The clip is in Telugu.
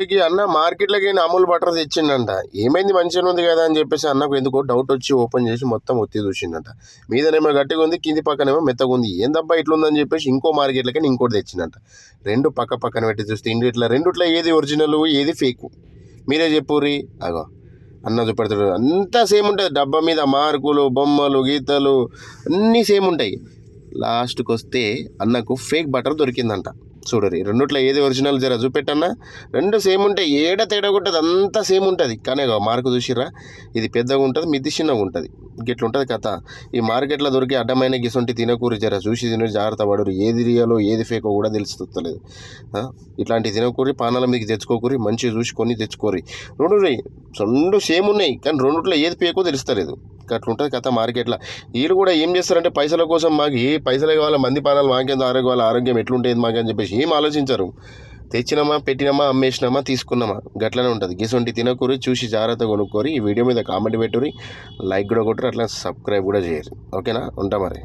అన్న మార్కెట్లోకి అమూల్ బటర్ తెచ్చిండంట. ఏమైంది మంచిగా ఉంది కదా అని చెప్పేసి అన్నకు ఎందుకో డౌట్ వచ్చి ఓపెన్ చేసి మొత్తం ఒత్తి చూసిండంట. మీదనేమో గట్టిగా ఉంది, కింది పక్కనేమో మెత్తగా ఉంది. ఏందబ్బా ఇట్లుందని చెప్పేసి ఇంకో మార్కెట్లకి ఇంకోటి తెచ్చిండంట. రెండు పక్కన పెట్టి చూస్తే రెండిట్లో ఏది ఒరిజినల్ ఏది ఫేకు మీరే చెప్పుర్రి. అగో అన్న చూపెడతాడు, అంతా సేమ్ ఉంటుంది. డబ్బా మీద మార్కులు, బొమ్మలు, గీతలు అన్నీ సేమ్ ఉంటాయి. లాస్ట్కి వస్తే అన్నకు ఫేక్ బటర్ దొరికిందంట. చూడరి రెండిట్లో ఏది ఒరిజినల్ జర చూపెట్టన్నా. రెండు సేమ్ ఉంటాయి, ఏడ తేడా ఉంటుంది, అంతా సేమ్ ఉంటుంది. కానీ మార్కు చూసిర్రా, ఇది పెద్దగా ఉంటుంది, మిద్ది చిన్నగా ఉంటుంది. గిట్లుంటుంది కథ. ఈ మార్కెట్లో దొరికే అడ్డమైన గిసొంటి తినకూరి, జర చూసి తిని జాగ్రత్త పడరు. ఏది రియలో ఏది ఫేకో కూడా తెలుస్తలేదు. ఇట్లాంటి తినకూరి, పానాల మీకు తెచ్చుకోకూరి, మంచిగా చూసి కొన్ని తెచ్చుకోరి. రెండు సేమ్ ఉన్నాయి, కానీ రెండిట్లో ఏది ఫేకో తెలుస్తలేదు. అట్లుంటుంది కథ మార్కెట్లో. వీళ్ళు కూడా ఏం చేస్తారంటే పైసల కోసం మాకు ఏ పైసలే కావాలా, మంది పానాలు మాకేందో ఆరోగ్యం, వాళ్ళ ఆరోగ్యం ఎట్లుంటుంది మాకని చెప్పేసి ఏం ఆలోచించరు. తెచ్చినామా, పెట్టినామా, అమ్మేసినామా, తీసుకున్నామా, గట్లనే ఉంటుంది. గిసొంటి తినకూరి, చూసి జాగ్రత్తగా కొనుక్కోరి. ఈ వీడియో మీద కామెంట్ పెట్టుర్రి, లైక్ కూడా కొట్టురు, అట్లా సబ్స్క్రైబ్ కూడా చేయరు. ఓకేనా, ఉంటా మరి.